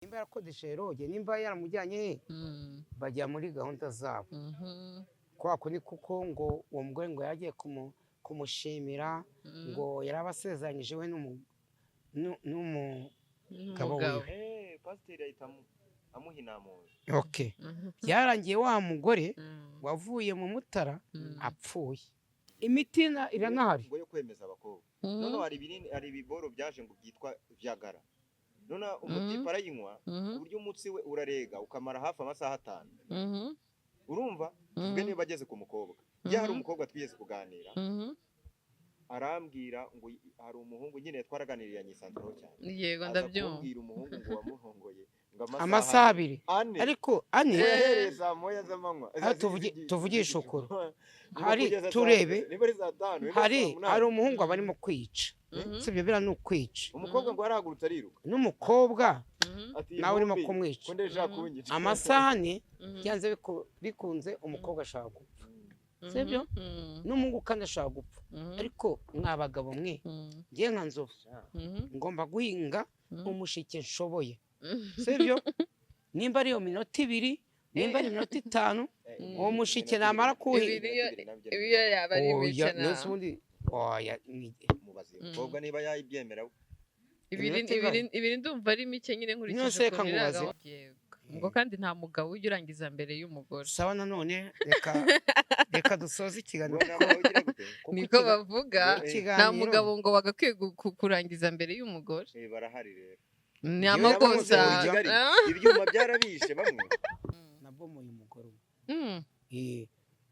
nimba yarakodesheje roge nimba yaramujyanye bajya muri gahunda zabo kwa kundi kuko ngo uwo mugore ngo yagiye kumushimira ngo yarabasezeranyije we n'umugabo wiwe pasiteri ahita amuha inama. okay byarangiye wa mugore wavuye mu Mutara apfuye imiti iranahari ngo yo kwemeza abakobwa none hari ibiboro byaje ngo byitwa Viagra none umuti parayinywa uburyo umutsi we urarega ukamara hafi amasaha 5 urumva ubwe niba ageze ku mukobwa hari umukobwa twigeze kuganira arambwira ngo hari umuhungu nyine twaraganiriye nyisanzuro cyane yego ndabyumva kubwira umuhungu ngo wamuhongoye amasaha 2 ariko ane yahereza moya z'amanywa tuvugisha ukuri hari turebe hari umuhungu abarimo kwica sibyo bira no kwica umukobwa ngo arahagurutse ariruka n'umukobwa nawe urimo kumwica amasaha 4 byanze bikunze umukobwa ashaka gupfa sibyo n'umuhungu kandi ashaka gupfa ariko mwabagabo mwe ngiye nka nzovu ngomba guhinga umushike nshoboye sibyo nimba ari yo minota 2 nimba ari minota 5 uwo mushike namara kuhinga ibiyo yaba ari bice na oya mubaze umukobwa niba yayibyemera ibiri ndumva ari mike nyine nkurikije ko niraga ngo kandi nta mugabo ujya urangiza mbere y'umugore sawa nanone reka dusoze ikiganiro niko bavuga nta mugabo ngo bagakwiye kurangiza mbere y'umugore barahari rero ni amakosa ibyuma byarabishe bamwe nabomoye umugore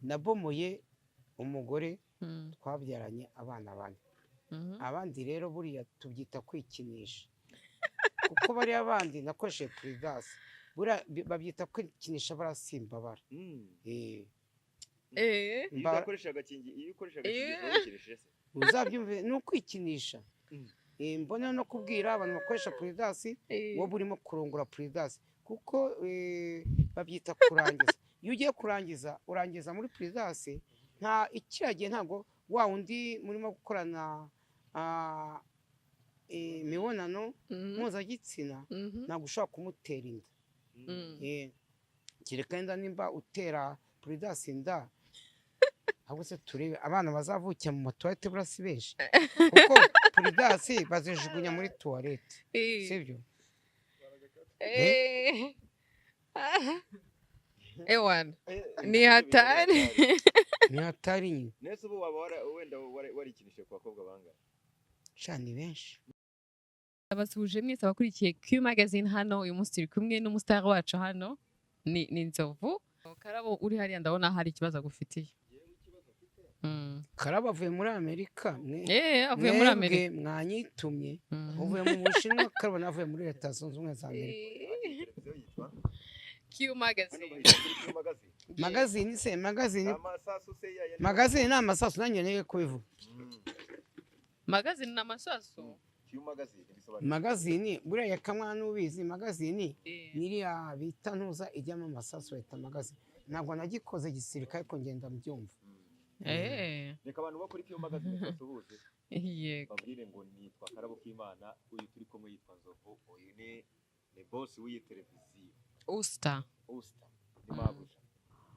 nabomoye umugore twabyaranye abana 4 abandi rero buriya tubyita kwikinisha kuko bari abandi nakoresheje privasi babyita kwikinisha barasimba bara iyo ukoresha agakingi uzabyumve ni ukwikinisha mbona no kubwira abantu bakoresha privasi wowe urimo kurongora privasi kuko babyita kurangiza iyo ugiye kurangiza urangiza muri privasi nta ikiragiye ntago wa undi murimo gukorana imibonano mpuzagitsina ntabwo ushobora kumutera inda kereka inda nimba utera privasi inda ahubwo se turebe abana bazavukira mu matuwarete burasi benshi kuko privasi bazijugunya muri tuwarete sibyo ewana ni hatari nyine nese ubu waba wenda warikinishe ku bakobwa bangahe cyane benshi abasuje mwese abakurikiye Q magazine hano uyu munsi turi kumwe n'umustar wacu hano ni Nzovu Karabo uri hariya ndabona hari ikibazo agufitiye Karabo avuye muri Amerika avuye muri Amerika mwanyitumye uvuye mu Bushinwa Karabo navuye muri Leta Zunze Ubumwe za Amerika Q magazine magazine ni amasasu nanjye neye kubivuga magazine ni amasasu magazine buriya yakamwana ubizi magazine niriya bita ntuza ijyamo amasasu leta magazine ntabwo nagikoze gisirikare ko ngenda mbyumva reka abantu bakora Q magazine basuhuze yego babwire ngo nitwa Karabo k'Imana uyu turi kumwe yitwa Nzovu uyu ni boss w'iyi televiziyo Usta ni mabuja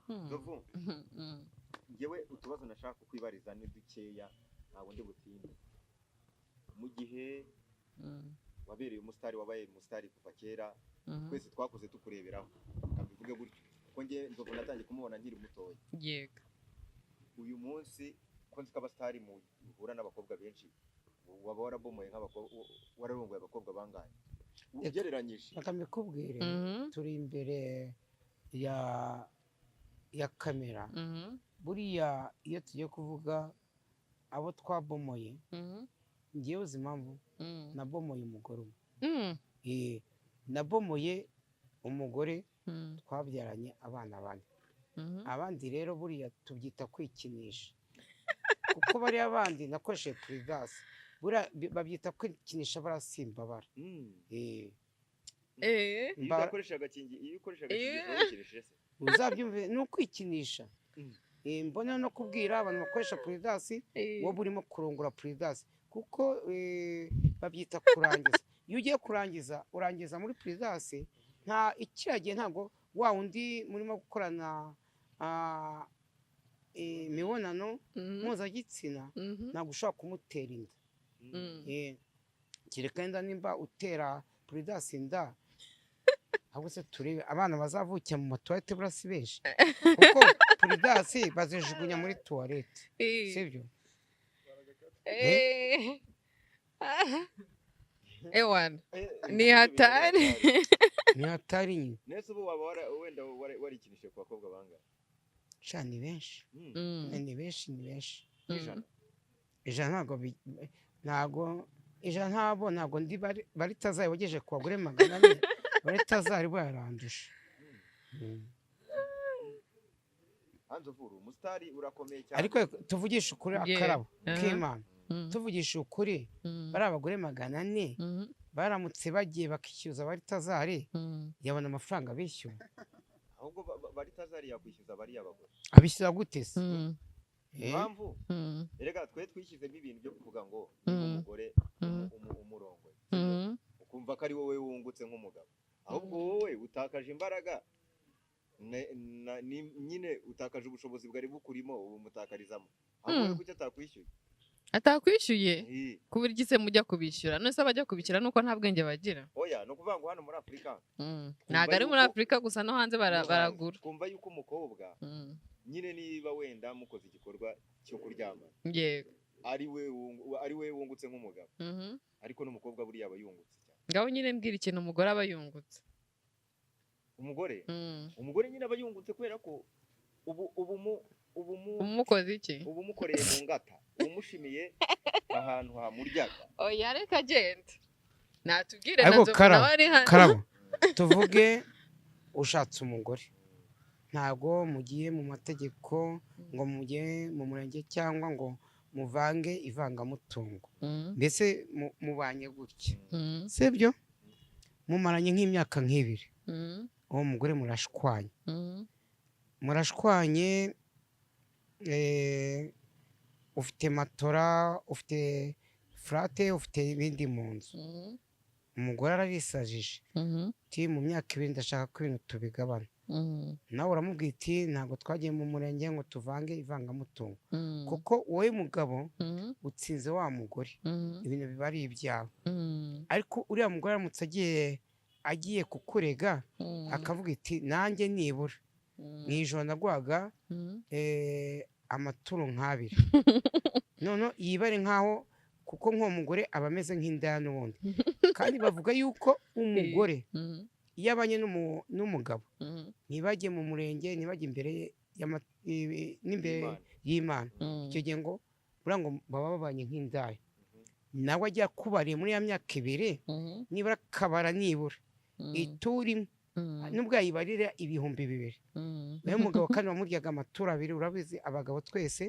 Nzovu ngewe utubazo nashaka kwibariza ni dukeya ntabwo ndi butinde mu gihe wabereye umusitari wabaye umusitari kuva kera twese twakoze tukureberaho kambivuge gutyo ko nge Nzovu natangiye kumubona nkiri mutoya yego uyu munsi ko nzi ko abasitari muhura n'abakobwa benshi waba warabomoye nk'abakobwa wararongoye abakobwa bangahe ugereranyije akambikubwire turi imbere ya kamera buriya iyo tugiye kuvuga abo twabomoye ngewe uzi impamvu nabomoye umugore umwe nabomoye umugore twabyaranye abana 4 abandi rero buriya tubyita kwikinisha kuko bari abandi nakoresheje privasi babyita kwikinisha barasimba bara iyo ukoresha agakingi ukoresheje uzabyumve ni ukwikinisha mbona no kubwira abantu bakoresha privasi wowe urimo kurongora privasi kuko babyita kurangiza iyo ugiye kurangiza urangiza muri Prudence nta ikiragiye ntabwo wa undi murimo gukorana imibonano mpuzagitsina ntabwo ushobora kumutera inda kereka inda nimba utera Prudence inda ahubwo se turebe abana bazavukira mu matuwarete burasi benshi kuko Prudence bazijugunya muri tuwarete sibyo ewana ni hatari ni hatari nyine nese ubu waba wenda warikinishe ku bakobwa bangahe sha ni benshi ni benshi ijana ntabwo ndi bari tazari wagejeje ku bagore 400 bari tazari bayarandusha Anzovuru umusitari urakomeye cyane ariko tuvugisha ukuri akarabo k'Imana tuvugisha ukuri bari abagore 400 baramutse bagiye bakishyuza bari tazari yabona amafaranga bishyura ahubwo bari tazari yakwishyuza bari abagore abishyura gute se impamvu erega twe twishyizemo ibintu byo kuvuga ngo umugore umurongo ukumva ko ari wowe wungutse nk'umugabo ahubwo wowe utakaje imbaraga nyine utakaje ubushobozi bwari bukurimo ubu mutakarizamo ahubwo kuki atakwishyuye kubura igise mujya kubishyura none se abajya kubishyura nuko nta bwenge bagira oya no kuvuga ngo hano muri Afurika ntabwo ari muri Afurika gusa no hanze baragura kumva yuko umukobwa nyine niba wenda mukoze igikorwa cyo kuryama yego ari we wungutse nk'umugabo ariko n'umukobwa buriya aba yungutse cyane ngaho nyine mbwira ikintu umugore aba yungutse umugore nyine aba yungutse kubera ko umukoze iki ubu mukoreye mu ngata umushimiye ahantu hamuryaga oya reka agenda natubwire nazo karabo tuvuge ushatse umugore ntago mugiye mu mategeko ngo mugiye mu murenge cyangwa ngo muvange ivangamutungo mbese mubanye gutya sibyo mumaranye nk'imyaka nk'ibiri uwo mugore murashwanye ufite matora ufite furate ufite ibindi mu nzu umugore ararisajije uti mu myaka 2 ndashaka ko ibintu tubigabana nawe uramubwira uti ntabwo twagiye mu murenge ngo tuvange ivangamutungo kuko wowe mugabo utsinze wa mugore ibintu biba ari ibyawe ariko uriya mugore aramutse agiye kukurega akavuga iti nanjye nibura mu ijoro nagwaga amaturo 2 none yibare nkaho kuko nk'uwo mugore aba ameze nk'indaya n'ubundi kandi bavuga yuko umugore iyo abanye n'umugabo ntibajye mu murenge ntibajye imbere y'Imana icyo gihe ngo buriya ngo baba babanye nk'indaya nawe ajya kubariye muri ya myaka 2 nibura akabara nibura ituri nubwo yayibarira 2,000 nawe mugabo kandi wamuryaga amaturo 2 urabizi abagabo twese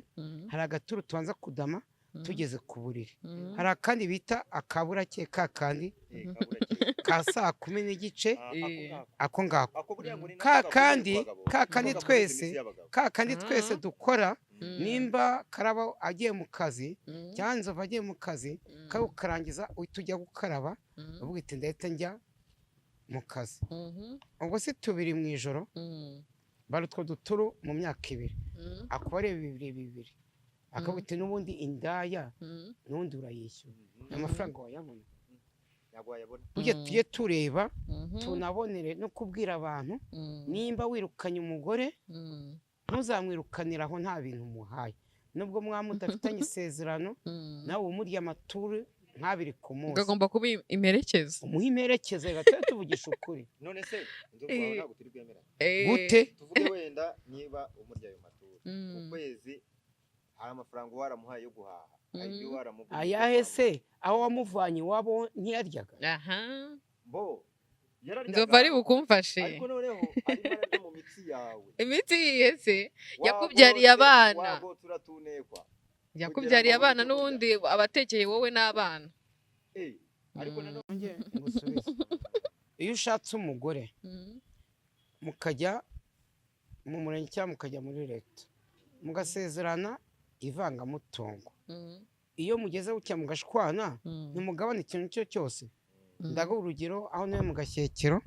hari agaturo tubanza kudama tugeze ku buriri hari akandi bita akaburake kakandi ka saa 10:15 ako ngako kakandi twese dukora nimba karaba agiye mu kazi cyangwa Nzova agiye mu kazi karangiza uhita ujya gukaraba uvuga iti ndahita njya mu kazi ubwo se 2 mu ijoro bari utwo duturu mu myaka 2 akore 2 akabite n'ubundi indaya n'undi urayishyura amafaranga wayabona tujye tureba tunabonere no kubwira abantu nimba wirukanye umugore ntuzamwirukaniraho nta bintu muhaye nubwo mwamudafitanye isezerano nawe umurya amaturu 2 ku munsi ugomba kuba imperekeza umuha imperekeza gatatu tuvugisha ukuri none se Nzova ntabwo turi bwemera gute tuvuge wenda niba umurya ayo maturu ukwezi hari amafaranga waramuhaye yo guhaha ibyo waramugura ayahe se aho wamuvanye wabo ntiyaryaga bo Nzova ari bukumfashe ariko noneho ari maraje mu mitsi yawe imitsi yese yakubyariye abana wago turatunekwa yakubyariye abana n'ubundi abatekeye wowe n'abana ariko nanone ngusubize iyo ushatse umugore mukajya mu murenge cyangwa mukajya muri leta mugasezerana ivangamutungo iyo mugeze bucya mugashwana ntimugabane ikintu cyo cyose ndaguha urugero aho niwe mu Gashyekero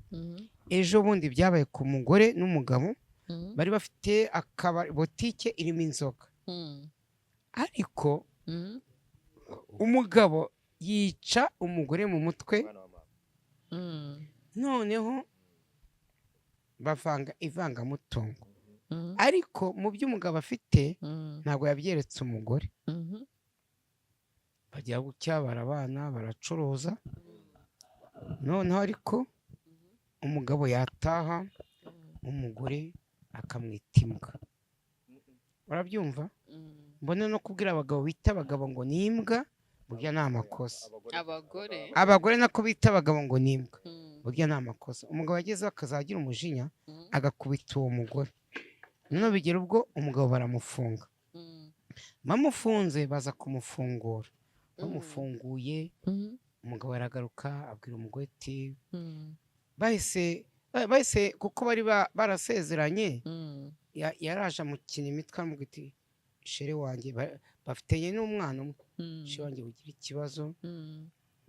ejo bundi byabaye ku mugore n'umugabo bari bafite akabari botike irimo inzoga ariko umugabo yica umugore mu mutwe noneho bavanga ivangamutungo ariko mu byo umugabo afite ntabwo yabyeretse umugore bajya gucya barabana baracuruza noneho ariko umugabo yataha umugore akamwita imbwa urabyumva mbona no kubwira abagabo bita abagabo ngo ni imbwa burya ni amakosa abagore nako bita abagabo ngo ni imbwa burya ni amakosa umugabo yagezeho akazagira umujinya agakubita uwo mugore noneho bigera ubwo umugabo baramufunga bamufunze baza kumufungura bamufunguye umugabo aragaruka abwira umugore ati bahise kuko bari barasezeranye yaraje amukina imitwe aramubwira ati shere wanjye bafitanye n'umwana umwe shere wanjye ugira ikibazo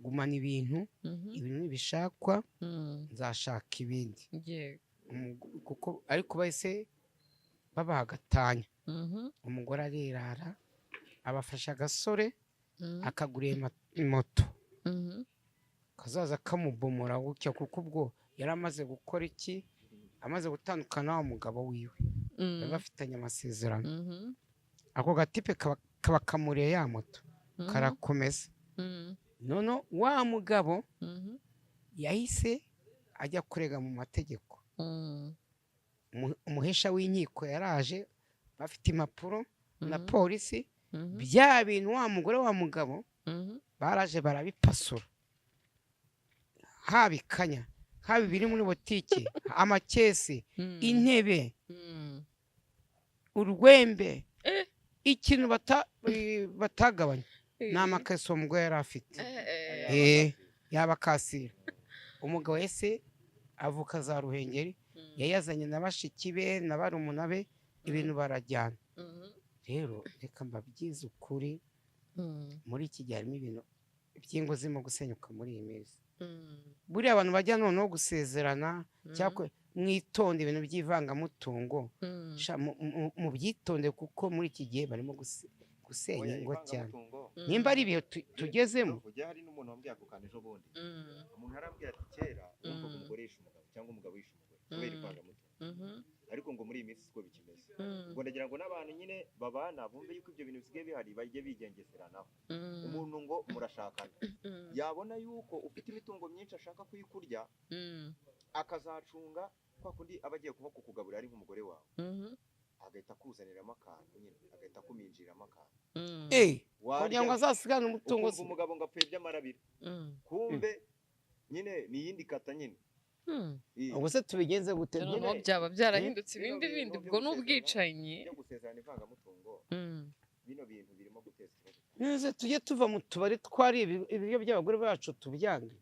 gumana ibintu ntibishakwa nzashaka ibindi kuko ariko bahise babaha agatanya umugore arirara abafasha agasore akaguriye moto kazaza kamubomora gutya kuko ubwo yari amaze gukora iki amaze gutandukana wa mugabo wiwe bari bafitanye amasezerano ako gatipe kaba kamuriye ya moto karakomeza none wa mugabo yahise ajya kurega mu mategeko umuhesha w'inkiko yaraje bafite impapuro na polisi bya bintu wa mugore wa mugabo baraje barabipasura haba ikanya haba ibiri muri botike amakesi intebe urwembe ikintu batagabanya ni amakesi uwo mugore yari afite yaba akasira umugabo wese avuka za Ruhengeri yayazanye na bashiki be na barumuna be ibintu barajyana rero reka mbabyize ukuri muri iki gihe harimo ibintu by'ingo zirimo gusenyuka muri iyi minsi buriya abantu bajya noneho gusezerana cyangwa mwitonde ibintu by'ivangamutungo mu byitonde kuko muri iki gihe barimo gusenya ingo cyane nimba ari ibihe tugezemo hari n'umuntu wambwiye ako kantu ejo bundi umuntu arambwira ati kera wumvaga umugore yishe umugabo cyangwa umugabo yishe umugore kubera ivangamutungo ariko ngo muri iyi minsi siko bikimeze ubwo ndagira ngo n'abantu nyine babana bumve yuko ibyo bintu bisigaye bihari bajye bigengeseranaho umuntu ngo murashakana yabona yuko ufite imitungo myinshi ashaka kuyikurya akazacunga kwa kundi aba agiye kuba kukugaburira ari nk'umugore wawe agahita akuzaniramo akantu nyine agahita akuminjiriramo akantu kugira ngo azasigane umutungo se umugabo ngo apfuye by'amarabira kumbe nyine ni iyindi kata nyine ubwo se tubigenze gute noneho byaba byarahindutse ibindi ubwo n'ubwicanyi byo gusezerana ivangamutungo bino bintu birimo guteza ikibazo neze tujye tuva mu tubari twari ibiryo by'abagore bacu tubyange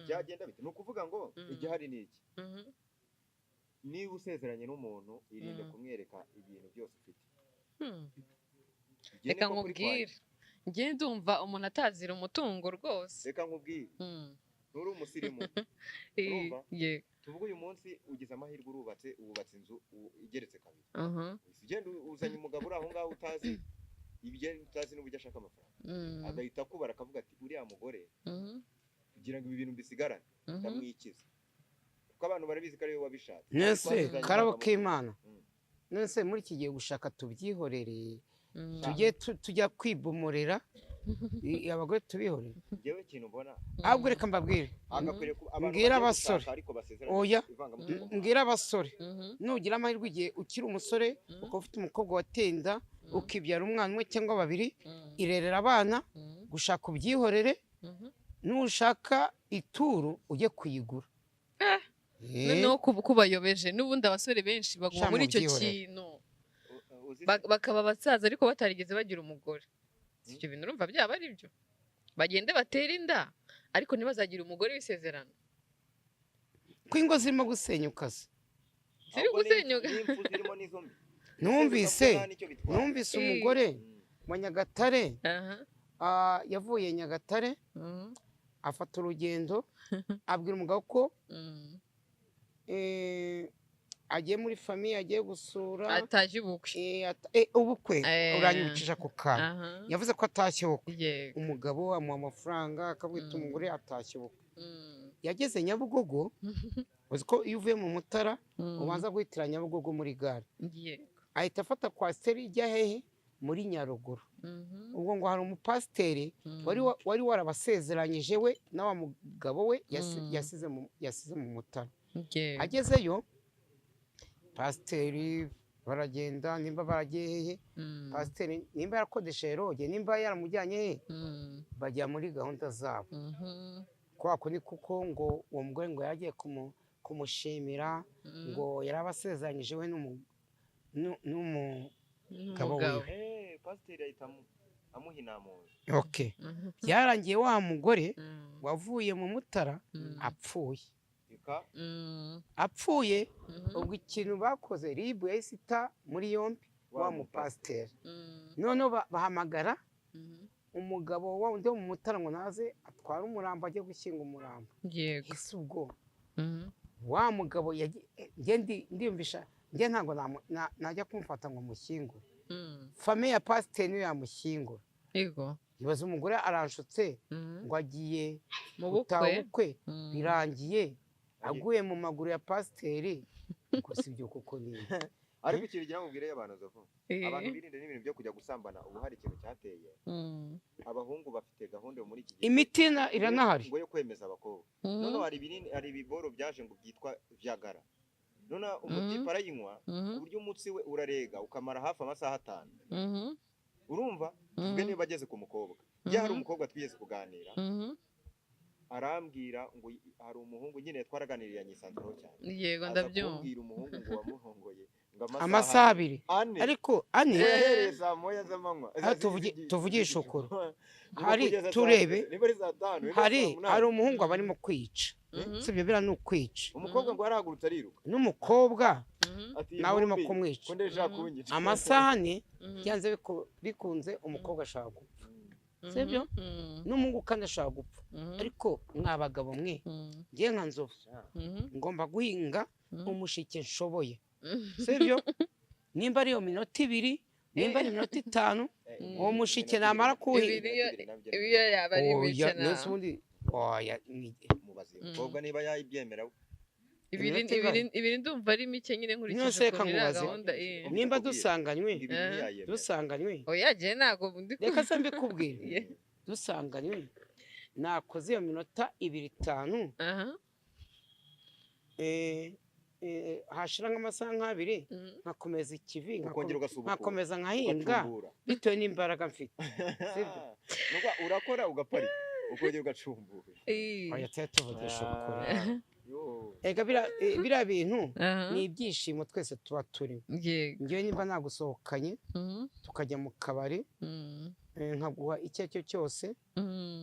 byagenda bite ni ukuvuga ngo igihari ni iki niba usezeranye n'umuntu irinde kumwereka ibintu byose ufite reka nkubwire njye ndumva umuntu atazira umutungo rwose reka nkubwire nturi umusirimu tuvuga uyu munsi ugize amahirwe wubatse inzu igeretse kabiri ugenda uzanye umugabo uri aho ngaho utazi n'uburyo ashaka amafaranga agahita akubara akavuga ati uriya mugore kugira ngo ibi bintu mbisigarane ndamwikiza kuko abantu barabizi ko ari we wabishatse nese karabo k'Imana nese muri iki gihe gushaka tubyihorereye tujya kwibomorera abagore tubihorera yewe ikintu mbona ahubwo reka mbabwire mbwira abasore oya mbwira abasore nugira amahirwe igihe ukiri umusore ukaba ufite umukobwa watenda ukibyara umwana umwe cyangwa babiri irerera abana gushaka ubyihorere nushaka ituru ujye kuyigura noneho kubayobeje n'ubundi abasore benshi baguma muri icyo kintu bakaba abasaza ariko batarigeze bagira umugore ibyo bintu urumva byaba ari byo bagende batera inda ariko ntibazagire umugore w'isezerano ko ingo zirimo gusenyuka se ziri gusenyuka numvise umugore wa Nyagatare yavuye Nyagatare afata urugendo abwira umugabo ko agiye muri famiye, agiye gusura, atashye ubukwe. Ubukwe uranyibukije ako kantu. Yavuze ko atashye ubukwe, umugabo amuha amafaranga akabwita umugore atashye ubukwe. Yageze Nyabugogo, uzi ko iyo uvuye mu Mutara ubanza guhitira Nyabugogo muri gare, ahita afata kwasiteri ijya hehe muri Nyaruguru. ubwo ngo hari umupasiteri wari warabasezeranyije we na wa mugabo we yasize mu Mutara. Agezeyo pasiteri baragenda, nimba baragiye hehe, pasiteri nimba yarakodesheje roge, nimba yaramujyanye hehe, bajya muri gahunda zabo. Kwa kundi kuko ngo uwo mugore ngo yagiye kumushimira, ngo yarabasezeranyije we n'umugabo we. Pasiteri ahita amuha inama. Okay. Byarangiye wa mugore wavuye mu Mutara apfuye. Ubwo ikintu bakoze ribu yahise ita muri yombi wa mupasiteri. Noneho bahamagara umugabo wa undi wo mu Mutara ngo naze atwara umurambo ajye gushyinga umurambo. Ese ubwo wa mugabo ndiyumvisha njye ntabwo najya kumufata ngo mushyingure. Famiye ya pasiteri niyo yamushyingura. Ibaza umugore aranshutse ngo agiye gutaha ubukwe, birangiye aguye mu maguru ya pasiteri. Ubwo si byo kuko ni ariko ikintu gira mubwire y'abantu zavuga abantu birinde n'ibintu byo kujya gusambana. Ubu hari ikintu cyateye abahungu bafite gahunda muri iki gihe, imiti iranahari ngo yo kwemeza abakobwa. None hari ibiboro byaje ngo byitwa Viagra. None umuti parayinywa uburyo umutsi we urarega ukamara hafi amasaha 5. Urumva ubwe niba bageze ku mukobwa, ya hari umukobwa twigeze kuganira arambwira ngo hari umuhungu nyine twaraganiriye nyisanzuro cyane. Yego ndabyumva. Abwira umuhungu ngo wamuhongoye ngo amasaha 2 ariko ane yahereza moya z'amanywa. Tuvugisha ukuri, hari turebe, hari umuhungu abarimo kwica, sibyo bira no kwica. Umukobwa ngo arahagurutse ariruka, n'umukobwa nawe urimo kumwica. Amasaha 4 byanze bikunze umukobwa ashaka gupfa, sibyo n'umuhungu kandi ashaka gupfa. Ariko mwabagabo mwe, ngiye nka Nzovu ngomba guhinga umushike nshoboye, sibyo nimba ari yo minota 2, nimba ari minota 5, uwo mushike namara kuhinga ibiyo yaba ari bice na mubaze umukobwa niba yayibyemera. Ibiri ndumva ari mike nyine nkurikije ko gahunda nimba dusanganywe oya je nago reka se mbikubwire, dusanganywe nakoze iyo minota 2-5 hashira nk'amasaha 2 nkakomeza ikivi, nkakomeza nkahinga bitewe n'imbaraga mfite, sibyo nuko urakora ugapari ukongera ugacumbura. Oya tuvugisha ukuri, ega bira bintu ni ibyishimo twese tuba turimo. Ngewe nimba nagusohokanye tukajya mu kabari nkaguha icyo cyo cyose,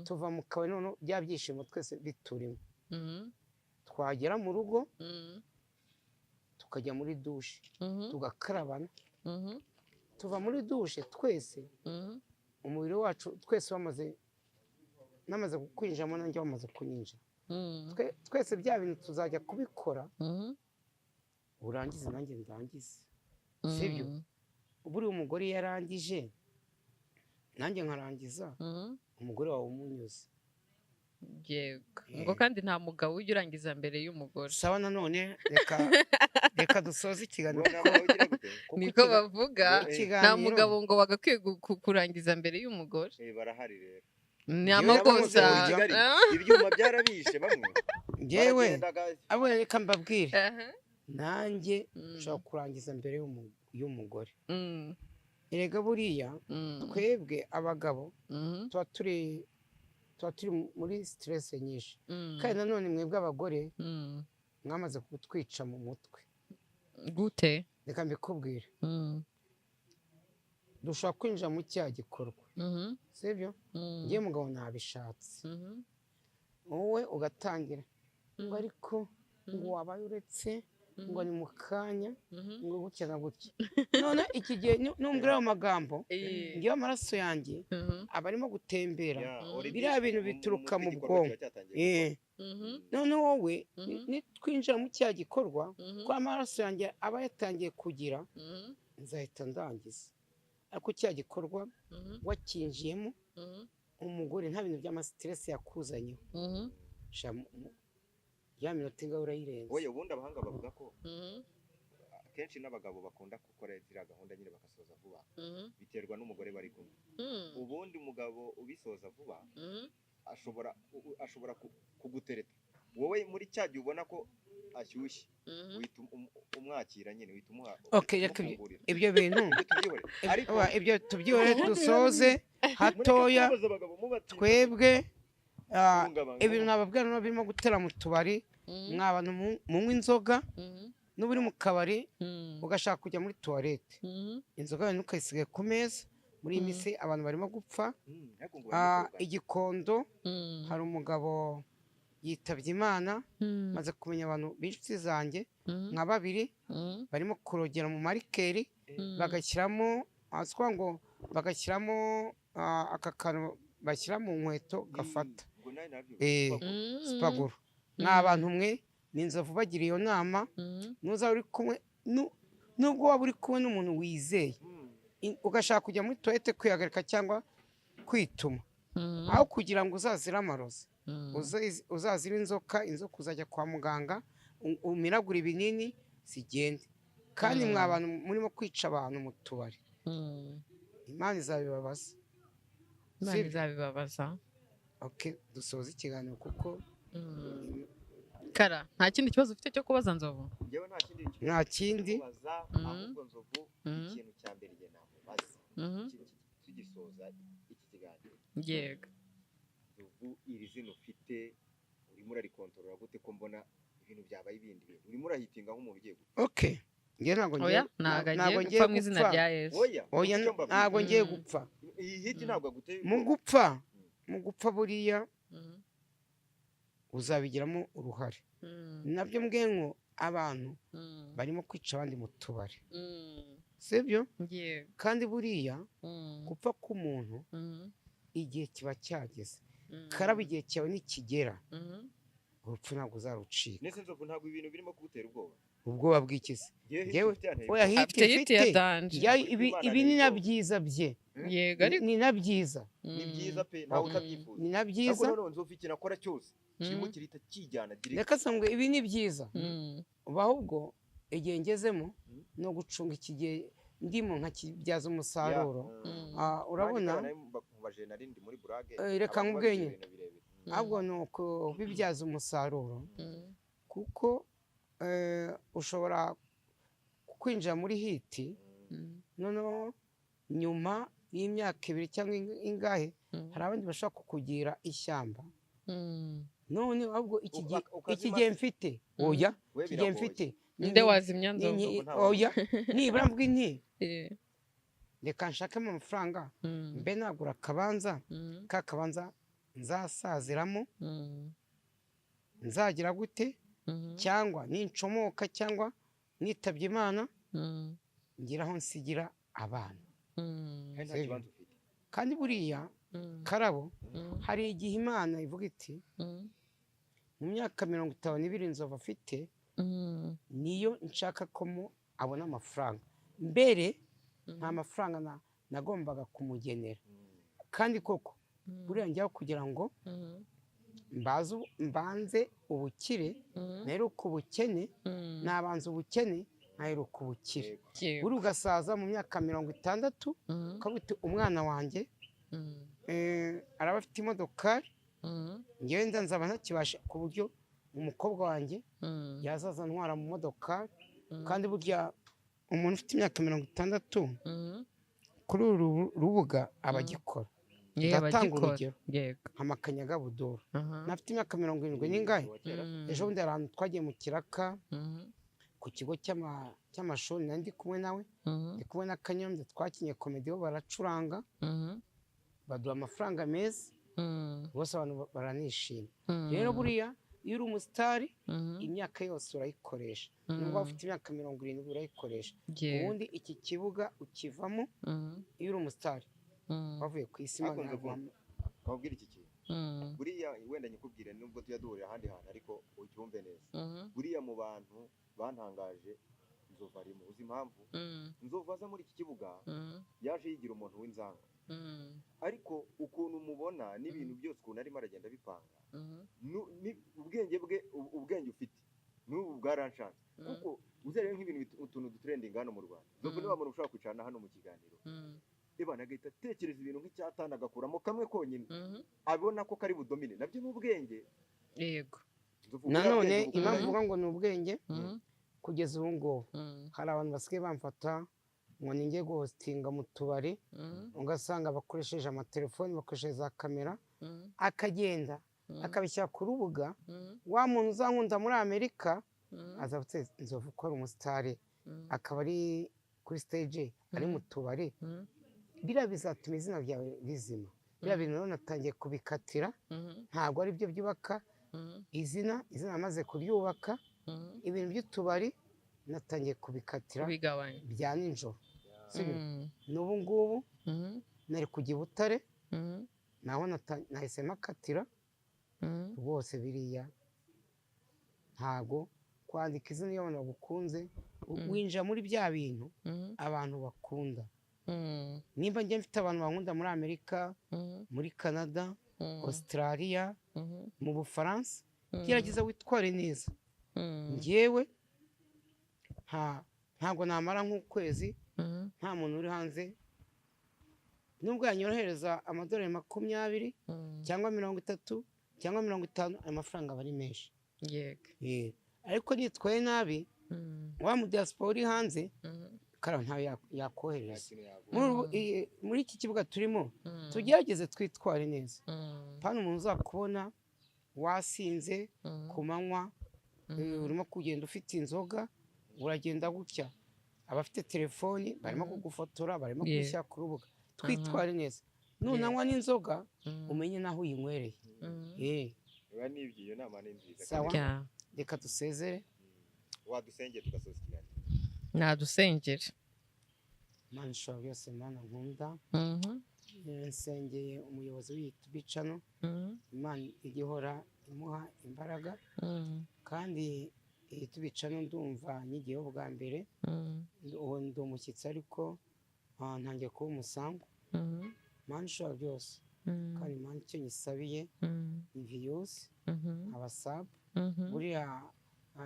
tuva mu kabari none bya byishimo twese biturimo. Twagera mu rugo tukajya muri dushe tugakarabana, tuva muri dushe twese umubiri wacu twese namaze kwinjiramo nanjye wamaze kunyinjira, twese bya bintu tuzajya kubikora urangize nanjye ndangize, sibyo? Buri umugore yarangije nanjye nkarangiza, umugore wawe umunyuze. Yego ngo kandi nta mugabo ujya urangiza mbere y'umugore. Sawa, nanone reka dusoze ikiganiro. Niko bavuga, nta mugabo ngo bagakwiye kurangiza mbere y'umugore. Barahari rero ni amakosa, ibyuma byarabishe bamwe. Ngewe abo reka mbabwire, nanjye nshaka kurangiza mbere y'umugore. Erega buriya twebwe abagabo tuba turi muri stress nyinshi, kandi nanone mwebwe abagore mwamaze kutwica mu mutwe. Gute? Reka mbikubwire, dushobora kwinjira mu cyaha gikorwa, sibyo? Ngiye mugabo nabishatse, wowe ugatangira ngo ariko ngo wabaye uretse ngo ni mu kanya ngo gutya na gutya none iki gihe numbwira ayo magambo ngiyo amaraso yanjye aba arimo gutembera biriya bintu bituruka mu bwonko none wowe nitwinjira mu cya gikorwa ko amaraso yanjye aba yatangiye kugira nzahita ndangiza ariko cya gikorwa wakinjiyemo umugore nta bintu by'amasiteresi yakuzanyeho ya minota ingahe urayirenza oya ubundi abahanga bavuga ko akenshi n'abagabo bakunda gukora ziriya gahunda nyine bagasoza vuba biterwa n'umugore bari kumwe ubundi umugabo ubisoza vuba ashobora kugutereta wowe muri cya gihe ubona ko ashyushye uhita umwakira nyine uhita umuha ibyo bintu ibyo tubyihore dusoze hatoya twebwe ibintu nababwira birimo gutera mu tubari mw'abantu munywa inzoga n'uba uri mu kabari ugashaka kujya muri tuwarete inzoga yawe ntukayisige ku meza muri iyi minsi abantu barimo gupfa igikondo hari umugabo yitabye imana maze kumenya abantu b'inshuti zanjye nka babiri barimo kurogera mu marikeri bagashyiramo aka kantu bashyira mu nkweto gafata sipaguru ni abantu umwe ni inzovu bagira iyo nama nuza uri kumwe nubwo waba uri kumwe n'umuntu wizeye ugashaka kujya muri toilette kwihagarika cyangwa kwituma aho kugira ngo uzazire amarozi uzazire inzoka uzajya kwa muganga umiragura ibinini zigende kandi mwa bantu murimo kwica abantu mu tubari Imana izabibabaza dusoza ikiganiro kuko kara nta kindi kibazo ufite cyo kubaza Nzovu nta kindi ahubwo Nzovu ikintu cya mbere njye namubaza tugisoza iki kiganiro yego Nzovu iri zino ufite urimo urarikontorora gute ko mbona ibintu byabaye ibindi bintu urimo urahitinga nk'umuntu ugiye gupfa njye ntabwo ngiye gupfa mu izina rya Yesu ntabwo ngiye gupfa iyi hiti ntabwo aguteye mu gupfa buriya uzabigiramo uruhare nabyo mbwengo abantu barimo kwica abandi mu tubari sibyo kandi buriya gupfa k'umuntu igihe kiba cyageze karaba igihe cyawe nikigera urupfu ntabwo uzarucika nese Nzovu ntabwo ibintu birimo kugutera ubwoba bw'ikisi yewe oya hiti ibi ni na byiza bye ni na byiza pe ntawe utabyifuza ni na byiza Nzovu ikintu akora cyose kirimo kirita kijyana reka sangwe ibi ni byiza ahubwo igihe ngezemo no gucunga iki gihe ndimo nkakibyaza umusaruro urabona reka nkubwenye ahubwo ni ukubibyaza umusaruro kuko ushobora kwinjira muri hiti noneho nyuma y'imyaka 2 cyangwa ingahe hari abandi bashaka kukugira ishyamba none ahubwo iki gihe mfite iki gihe mfite nde wazimya Nzovu nibura mbwi nti reka nshakemo amafaranga mbe nagura akabanza ka kabanza nzasaziramo nzagira gute cyangwa nincomoka cyangwa nitabye Imana ngiraho nsigira abana kandi buriya karabo hari igihe Imana ivuga iti mu myaka 52 Nzovu afite niyo nshaka ko abona amafaranga mbere nta mafaranga nagombaga kumugenera kandi koko buriya njyaho kugira ngo mbanze ubukire naheruka ubukene nabanza ubukene naheruka ubukire buri ugasaza mu myaka 60 ukabita umwana wanjye araba afite imodokari ngewe nzaba ntakibasha ku buryo umukobwa wanjye yazaza ntwara mu modokari kandi burya umuntu ufite imyaka 60 kuri uru rubuga abagikora ndatanga urugero nk'amakanyaga budoro nafite imyaka 70 n'ingahe ejo bundi hari ahantu twagiye mu Kiraka ku kigo cy'amashuri nari ndi kumwe nawe ndi kumwe na Kanyombya twakinye komedi bo baracuranga baduha amafaranga meza bose abantu baranishima rero buriya iyo uri umusitari imyaka yose urayikoresha nubwo waba ufite imyaka 70 urayikoresha ubundi iki kibuga ukivamo iyo uri umusitari bavuye ku isi babwira iki kintu buriya wenda nyikubwire nubwo tuya duhurira ahandi hantu ariko ucyumve neza buriya mu bantu bantangaje Nzovu arimo uzi impamvu Nzovu aza muri iki kibuga yaje yigira umuntu w'inzanga ariko ukuntu mubona n'ibintu byose ukuntu arimo aragenda bipanga ubwenge ufite n'ubu bwaranshanze kuko uzereye nk'ibintu utuntu dutrending hano mu Rwanda Nzovu niba muntu ushaka kwicarana hano mu kiganiro Ebana agahita atekereza ibintu nk'icyatana agakuramo kamwe konyine abona ko kari budomine nabyo n'ubwenge yego nanone impamvu uvuga ngo ni ubwenge kugeza ubu ngubu hari abantu basigaye bamfata ngo ninjye guhostinga mu tubari ugasanga bakoresheje amatelefoni bakoresheje za kamera akagenda akabishyira ku rubuga wa muntu uzankunda muri Amerika aza guteza Nzovu ko ari umusitari akaba ari kuri stage ari mu tubari biriya bizatuma izina ryawe rizima biriya bintu rero natangiye kubikatira ntabwo ari byo byubaka izina amaze kuryubaka ibintu by'utubari natangiye kubikatira bya nijoro n'ubu ngubu nari kujya i Butare naho nahisemo akatira rwose biriya ntabwo kwandika izina iyo abantu bagukunze winjira muri bya bintu abantu bakunda nimba njye mfite abantu bankunda muri Amerika muri Canada Australia mu Bufaransa gerageza witware neza njyewe ntabwo namara nk'ukwezi nta muntu uri hanze nubwo yanyorohereza amadolari 20 cyangwa 30 cyangwa 50 ayo mafaranga aba ari menshi ariko nitwaye nabi wa mu diaspora uri hanze karaba ntawe yakohereza muri iki kibuga turimo tugerageze twitware neza hano umuntu uzakubona wasinze ku manywa urimo kugenda ufite inzoga uragenda gutya abafite telefoni barimo kugufotora barimo gushyira ku rubuga twitware neza nunanywa n'inzoga umenye naho uyinywereye iyo nama ni nziza sawa reka dusezere wadusengera tugasoza ikiganiro nadusengere Mana ishobora byose Mana nkunda nsengeye umuyobozi w'iyitubi channel Imana igihora imuha imbaraga kandi iyitubi channel ndumva nyigiyeho bwa mbere ndi umushyitsi ariko ntangiye kuba umusango Mana ishobora byose kandi Mana icyo nyisabiye views abasab buriya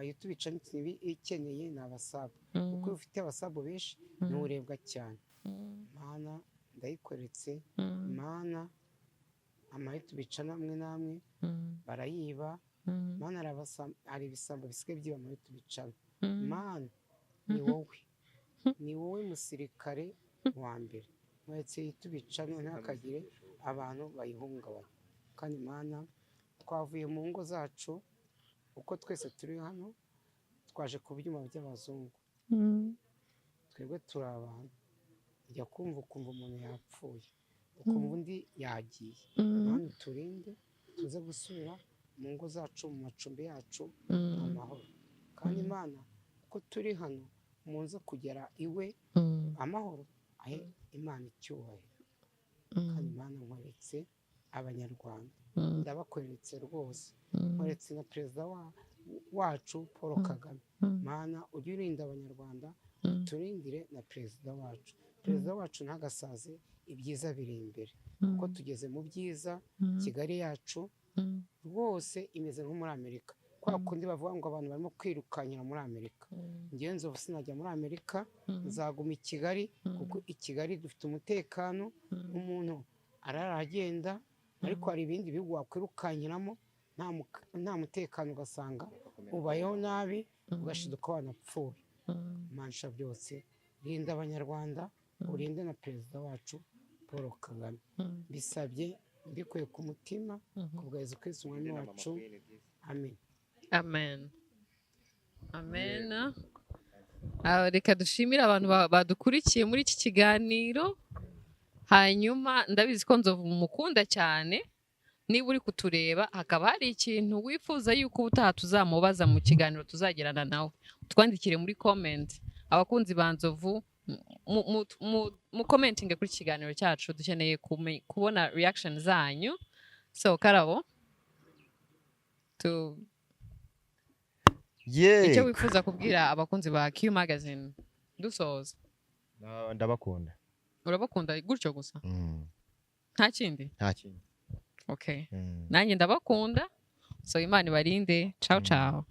YouTube channel ikeneye ni abasab kuko ufite abasab benshi n'urebwa cyane Mana ndayikweretse Mana ama YouTube channel amwe namwe barayiba Mana ari ibisambo bisigaye byiba ama YouTube channel Mana ni wowe musirikare wa mbere mwetse YouTube channel ntakagire abantu bayihungabanya kandi Mana twavuye mu ngo zacu uko twese turi hano twaje ku byuma by'abazungu twebwe turi abantu njya ukumva umuntu yapfuye ukumva undi yagiye Mana turinde tuze gusubira mu ngo zacu mu macumbi yacu amahoro kandi Mana uko turi hano munze kugera iwe amahoro ahe Imana icyubahiro kandi Mana nkweretse abanyarwanda ndabakweretse rwose nkweretse na perezida wacu Paul Kagame Mana ujye urinda abanyarwanda turindire na perezida wacu ntagasaze ibyiza biri imbere kuko tugeze mu byiza Kigali yacu rwose imeze nko muri Amerika kwa kundi bavuga ngo abantu barimo kwirukanyira muri Amerika ngewe Nzovu sinajya muri Amerika nzaguma i Kigali kuko i Kigali dufite umutekano umuntu aragenda ariko hari ibindi bihugu wakwirukanyiramo nta mutekano ugasanga ubayeho nabi ugashiduka wanapfuye Mansha byose rinda abanyarwanda urinde na perezida wacu Paul Kagame bisabye mbikuye ku mutima kubwa Yesu Kristo umwami wacu amen amen amen reka dushimire abantu badukurikiye muri iki kiganiro hanyuma ndabizi ko Nzovu mukunda cyane niba uri kutureba hakaba hari ikintu wifuza yuko ubutaha tuzamubaza mu kiganiro tuzagirana nawe twandikire muri comment abakunzi ba Nzovu mu commenting kuri kiganiro cyacu dukeneye kubona reaction zanyu so Karabo icyo wifuza kubwira abakunzi ba Q Magazine dusoza ndabakunda urabakunda gutyo gusa nta kindi nta kindi okay nanjye ndabakunda so Imana ibarinde ciao ciao